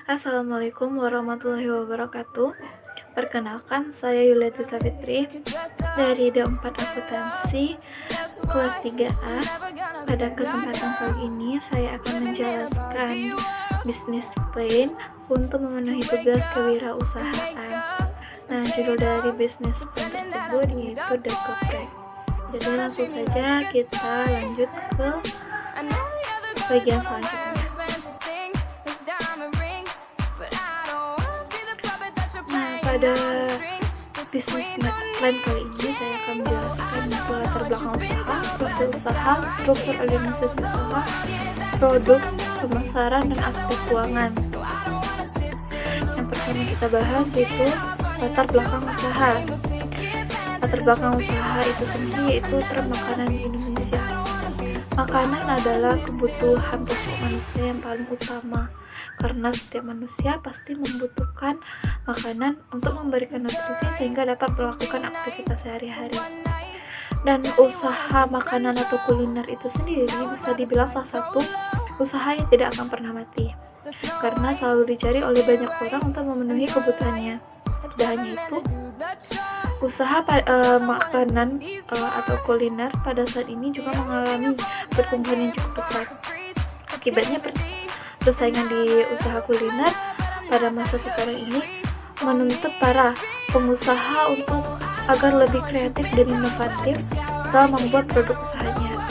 Assalamualaikum warahmatullahi wabarakatuh. Perkenalkan, saya Yuliati Savitri dari D4 Akuntansi kelas 3A. Pada kesempatan kali ini, saya akan menjelaskan bisnis plan untuk memenuhi tugas kewirausahaan. Nah, judul dari bisnis plan tersebut yaitu The Geprek. Jadi langsung saja kita lanjut ke bagian selanjutnya. Pada bisnis plan kali ini saya akan menjelaskan latar belakang usaha, profil usaha, struktur organisasi usaha, produk, pemasaran, dan aspek keuangan. Yang pertama kita bahas itu latar belakang usaha. Latar belakang usaha itu sendiri yaitu tren makanan di Indonesia. Makanan adalah kebutuhan pokok manusia yang paling utama, karena setiap manusia pasti membutuhkan makanan untuk memberikan nutrisi sehingga dapat melakukan aktivitas sehari-hari. Dan usaha makanan atau kuliner itu sendiri bisa dibilang salah satu usaha yang tidak akan pernah mati, karena selalu dicari oleh banyak orang untuk memenuhi kebutuhannya. Tidak hanya itu, usaha makanan atau kuliner pada saat ini juga mengalami pertumbuhan yang cukup pesat. Akibatnya persaingan di usaha kuliner pada masa sekarang ini menuntut para pengusaha untuk agar lebih kreatif dan inovatif dalam membuat produk usahanya.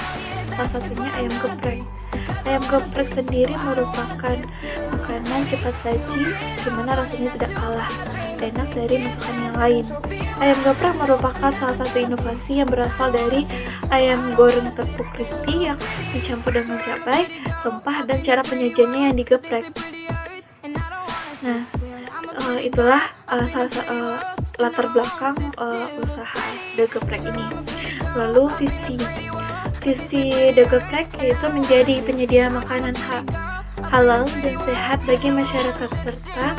Salah satunya ayam geprek. Ayam geprek sendiri merupakan makanan cepat saji di mana rasanya tidak kalah enak dari masakan yang lain. Ayam geprek merupakan salah satu inovasi yang berasal dari ayam goreng tepung crispy yang dicampur dengan cabai, rempah, dan cara penyajiannya yang digeprek. Nah, itulah latar belakang usaha The Geprek ini. Lalu visi The Geprek yaitu menjadi penyedia makanan halal dan sehat bagi masyarakat serta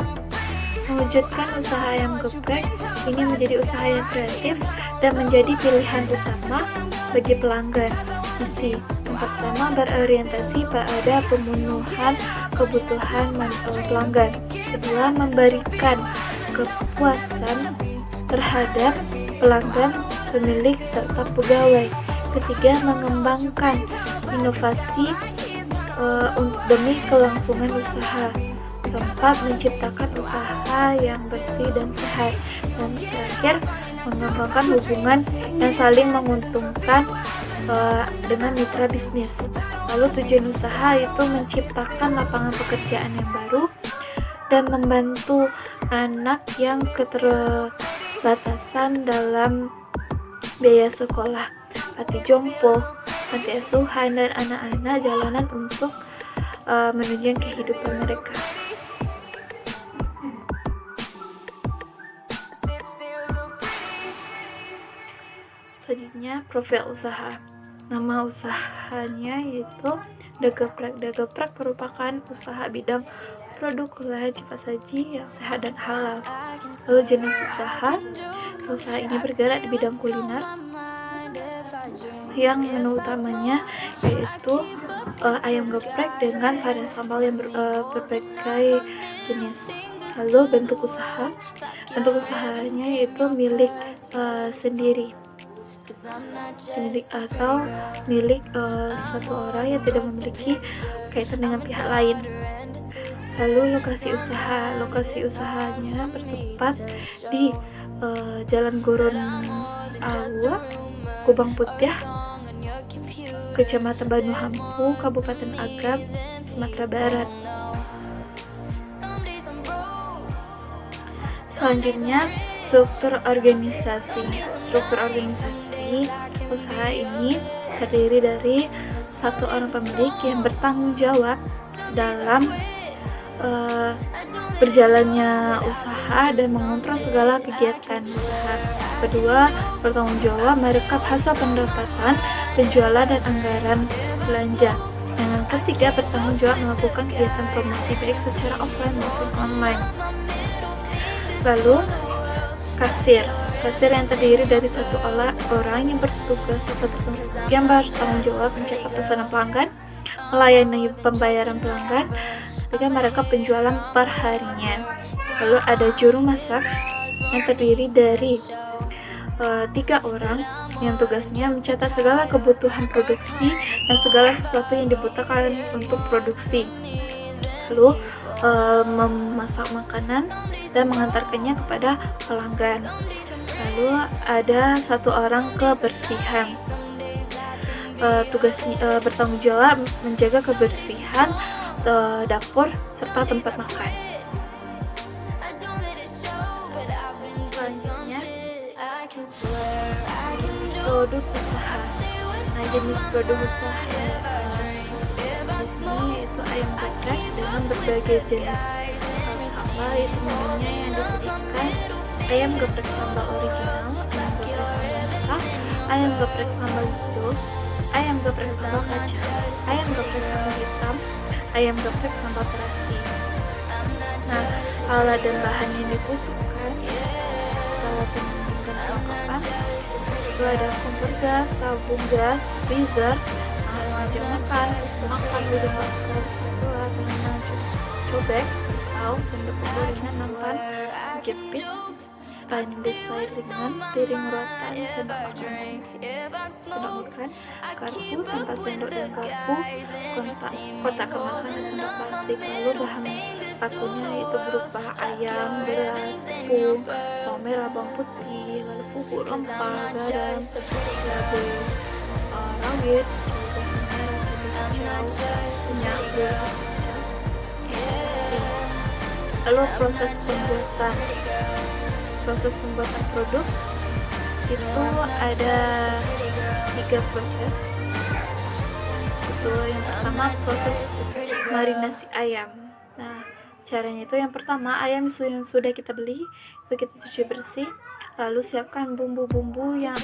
mewujudkan usaha ayam geprek ini menjadi usaha yang kreatif dan menjadi pilihan utama bagi pelanggan. Misi yang pertama berorientasi pada pemenuhan kebutuhan pelanggan. Kedua, memberikan kepuasan terhadap pelanggan, pemilik, serta pegawai. Ketiga, mengembangkan inovasi demi kelangsungan usaha. Keempat, menciptakan usaha yang bersih dan sehat. Dan terakhir, mengembangkan hubungan yang saling menguntungkan dengan mitra bisnis. Lalu tujuan usaha itu menciptakan lapangan pekerjaan yang baru dan membantu anak yang keterbatasan dalam biaya sekolah, panti jompo, panti asuhan, dan anak-anak jalanan untuk menunjang kehidupan mereka. Selanjutnya, profil usaha. Nama usahanya yaitu The Geprek. The Geprek merupakan usaha bidang produk olahan cepat saji yang sehat dan halal. Lalu jenis usaha ini bergerak di bidang kuliner, yang menu utamanya yaitu ayam geprek dengan varian sambal yang berbagai jenis. Lalu bentuk usahanya yaitu milik sendiri, milik satu orang yang tidak memiliki kaitan dengan pihak lain. Lalu lokasi usahanya bertempat di Jalan Gurun Awa, Kubang Putih, Kecamatan Banu Hampu, Kabupaten Agam, Sumatera Barat. Selanjutnya, struktur organisasi usaha ini terdiri dari satu orang pemilik yang bertanggung jawab dalam berjalannya usaha dan mengontrol segala kegiatan usaha. Kedua, bertanggung jawab merekap hasil pendapatan, penjualan, dan anggaran belanja. Yang ketiga, bertanggung jawab melakukan kegiatan promosi baik secara offline maupun online. Lalu, kasir yang terdiri dari satu orang yang bertugas yang bertanggung jawab mencatat pesanan pelanggan, melayani pembayaran pelanggan, ketika mereka penjualan per harinya. Lalu ada juru masak yang terdiri dari 3 orang yang tugasnya mencatat segala kebutuhan produksi dan segala sesuatu yang dibutuhkan untuk produksi, lalu memasak makanan dan mengantarkannya kepada pelanggan. Lalu ada 1 orang kebersihan, tugasnya bertanggung jawab menjaga kebersihan dapur serta tempat makan. Selanjutnya produk usaha. Nah, jenis produk usaha di sini yaitu ayam geprek dengan berbagai jenis sambal. Itu menunya yang disediakan: ayam geprek sambal original, ayam geprek sambal merah, ayam geprek sambal hijau, ayam geprek sambal kacang, ayam geprek sambal hitam, ayam geprek sambal terasi. Nah, alat dan bahan yang dibutuhkan, alat dan perlengkapan itu ada kompor gas, tabung gas, freezer, meja makan, hidung masker, spatula, tangan cobek, pisau, sendok gorengan, nampan, jepit, pandesai ringan, piring rotan, sendok makan, kartu tanpa sendok dan kartu, kotak kemasan dan sendok plastik. Lalu bahan bakunya itu berupa ayam, beras, tepung, bawang merah, bawang putih, lalu bubuk rempah, garam, cabai rawit, minyak, gula. Lalu proses pembuatan produk itu ada 3 proses. Itu yang pertama proses marinasi ayam. Nah, caranya itu yang pertama, ayam yang sudah kita beli itu kita cuci bersih, lalu siapkan bumbu-bumbu yang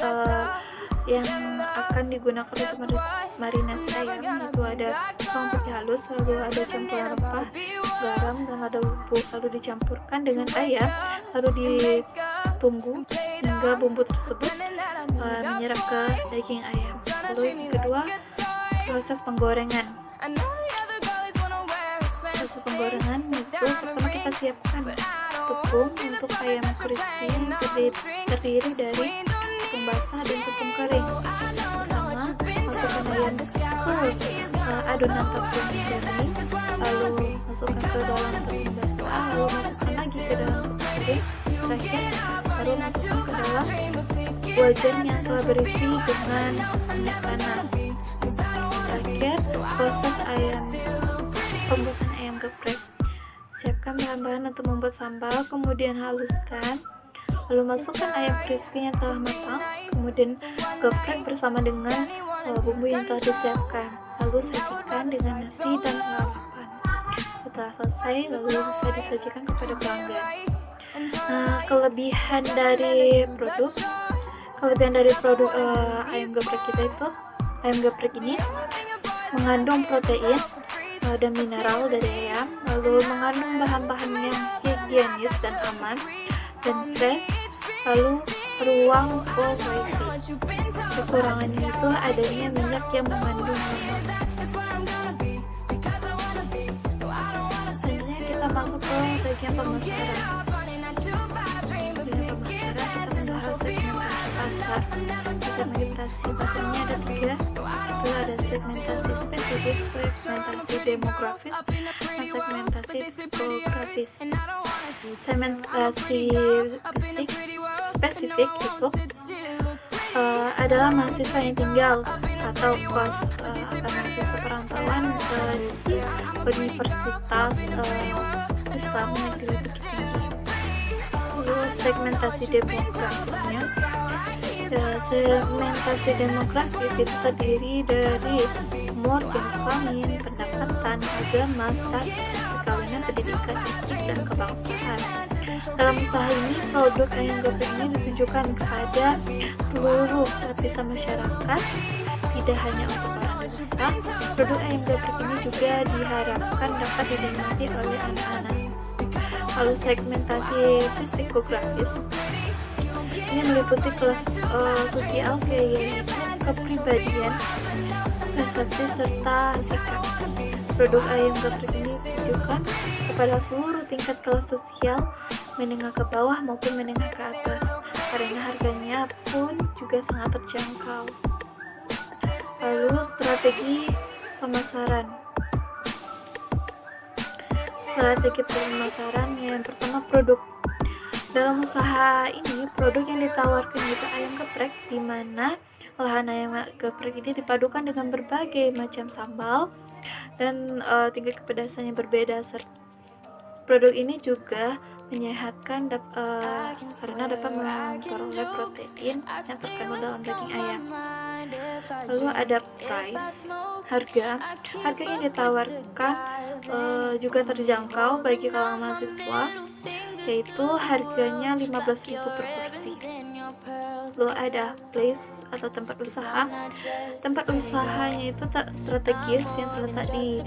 akan digunakan untuk marinasi ayam. Itu ada bawang putih halus, lalu ada campuran rempah, garam, dan ada bumbu, lalu dicampurkan dengan ayam, lalu ditunggu hingga bumbu tersebut menyerap ke daging ayam. Lalu yang kedua, proses penggorengan. Proses penggorengan itu pertama kita siapkan tepung untuk ayam crispy yang terdiri dari tepung basah dan tepung kering. Pertama, masukkan ayam ke adonan tepung kering, lalu masukkan ke dalam tepung basah, lalu masukkan lagi ke dalam tepung kering, terakhir baru masukkan ke dalam wajan yang telah berisi dengan minyak panas. Terakhir, proses pembuatan ayam geprek. Siapkan bahan-bahan untuk membuat sambal, kemudian haluskan, lalu masukkan ayam crispy yang telah matang, kemudian geprek bersama dengan bumbu yang telah disiapkan, lalu sajikan dengan nasi dan lalapan. Setelah selesai, lalu bisa disajikan kepada pelanggan. Nah, kelebihan dari produk ayam geprek kita itu, ayam geprek ini mengandung protein dan mineral dari ayam, lalu mengandung bahan-bahan yang higienis dan aman dan fresh, lalu ruang privacy. Kekurangannya itu adanya minyak yang mengandung lemak. Selanjutnya kita masuk ke bagian pemasaran. Segmentasi pasarnya ada 3. Itu ada segmentasi spesifik, segmentasi demografis, dan segmentasi tipografis. Segmentasi spesifik itu adalah mahasiswa yang tinggal atau mahasiswa perantauan di Universitas Islam Negeri Bukit Tinggi. Lalu segmentasi demografisnya, segmentasi demografis itu terdiri dari umur, jenis kelamin, pendapatan, agama, status, perkawinan, pendidikan, etnik, dan kebangsaan. Dalam usaha ini, produk ayam geprek ini ditujukan kepada seluruh lapisan masyarakat, tidak hanya untuk orang dewasa. Produk ayam geprek ini juga diharapkan dapat dinikmati oleh anak-anak. Lalu segmentasi psikografis ini meliputi kelas sosial, keyakinan, kepribadian, persepsi, serta sikap. Produk ayam geprek ini ditujukan kepada seluruh tingkat kelas sosial, menengah ke bawah maupun menengah ke atas, karena harganya pun juga sangat terjangkau. Lalu strategi pemasaran. Strategi pemasaran yang pertama, produk. Dalam usaha ini, produk yang ditawarkan itu ayam geprek, di mana olahan ayam geprek ini dipadukan dengan berbagai macam sambal dan tingkat kepedasan yang berbeda. Produk ini juga menyehatkan karena dapat memperoleh protein yang terkandung dalam daging ayam. Lalu ada price, harga yang ditawarkan juga terjangkau bagi kalangan mahasiswa, yaitu harganya 15.000 per porsi. Lalu ada place atau tempat usaha. Tempat usahanya itu strategis yang terletak di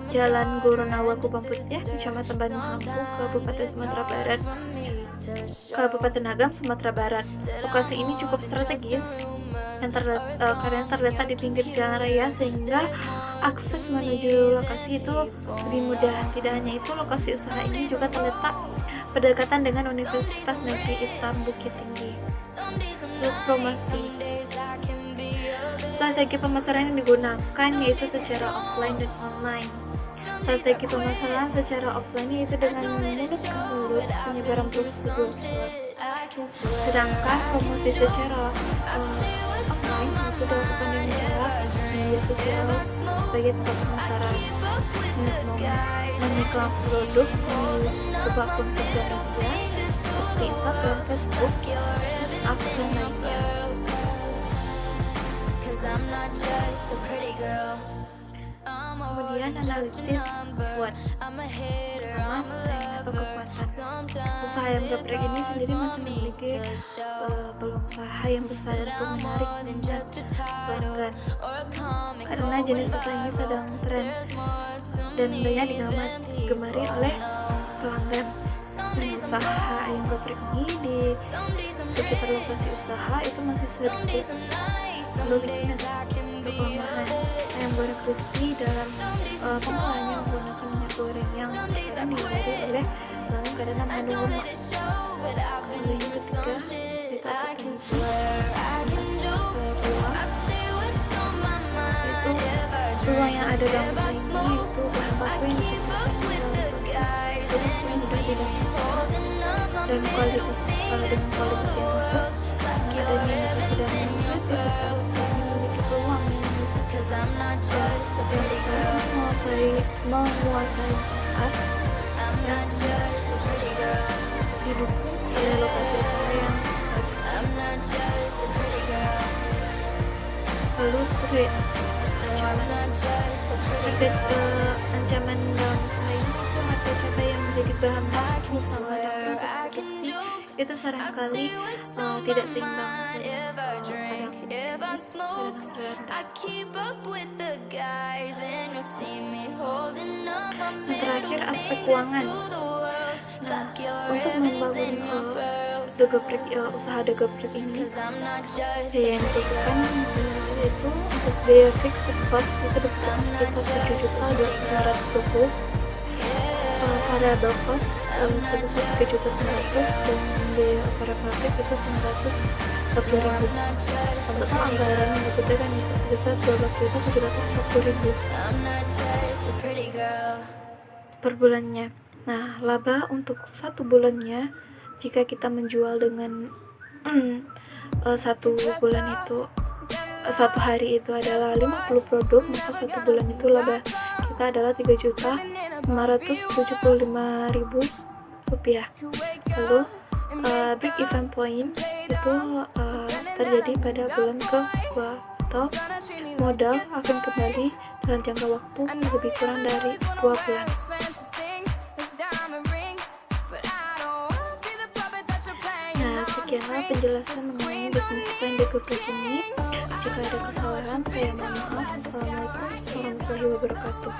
Jalan Goronawa Kupang Putih, Kecamatan Bandung Hampu, Kabupaten Agam, Sumatera Barat. Lokasi ini cukup strategis karena terletak di pinggir jalan raya, sehingga akses menuju lokasi itu lebih mudah. Tidak hanya itu, lokasi usaha ini juga terletak berdekatan dengan Universitas Negeri Islam Bukit Tinggi. Promosi. Strategi pemasaran yang digunakan yaitu secara offline dan online. Strategi pemasaran secara offline yaitu dengan mulut ke mulut, penyebaran brosur. Sedangkan promosi secara offline itu dilakukan dengan cara media sosial sebagai tempat pemasaran, mengiklan produk di sebuah akun sosial media seperti Instagram, Facebook, WhatsApp, dan lainnya. Kemudian analisis SWOT. Pertama, strength atau kekuatan. Usaha ayam geprek ini sendiri masih memiliki peluang usaha yang besar untuk menarik minat pelanggan, karena jenis usaha ini sedang tren dan banyak digemari oleh pelanggan. Dan usaha ayam geprek ini di sekitar lokasi usaha itu masih sedikit beginners. Kelemahan ayam goreng crispy dalam pengolahannya menggunakan minyak goreng yang terkadang dihindari oleh pelanggan karena mengandung lemak. Lalu yang ketiga, kita akan peluang yang ada dalam usaha ini, yaitu bahan baku yang digunakan produk yang mudah didapatkan dan kualitas yang bagus. Adanya inovasi dan kreativitas memiliki peluang yang besar menguasai pasar dan didukung oleh lokasi usaha yang lalu sebagai ancaman dalam usaha ini itu harga cabai yang menjadi bahan baku sama dengan produksi itu seringkali tidak seimbang Yang terakhir, aspek keuangan. Untuk membangun usaha geprek ini, biaya yang dibutuhkan yaitu untuk biaya fix cost itu dibutuhkan sekitar 7.220.000, variable cost sebesar 3.900.000 dan biaya operasional pabrik itu 940.000. Untuk anggaran yang dibutuhkan itu sebesar 12.740.000 per bulannya. Nah, laba untuk satu bulannya jika kita menjual dengan satu bulan itu satu hari itu adalah 50 produk, maka satu bulan itu laba kita adalah 3.575.000 rupiah. Lalu break even point itu terjadi pada bulan ke-2 atau modal akan kembali dalam jangka waktu lebih kurang dari 2 bulan. Nah, sekianlah penjelasan mengenai bisnis plan di geprek ini. Jika ada kesalahan, saya mohon maaf. Wassalamualaikum warahmatullahi wabarakatuh.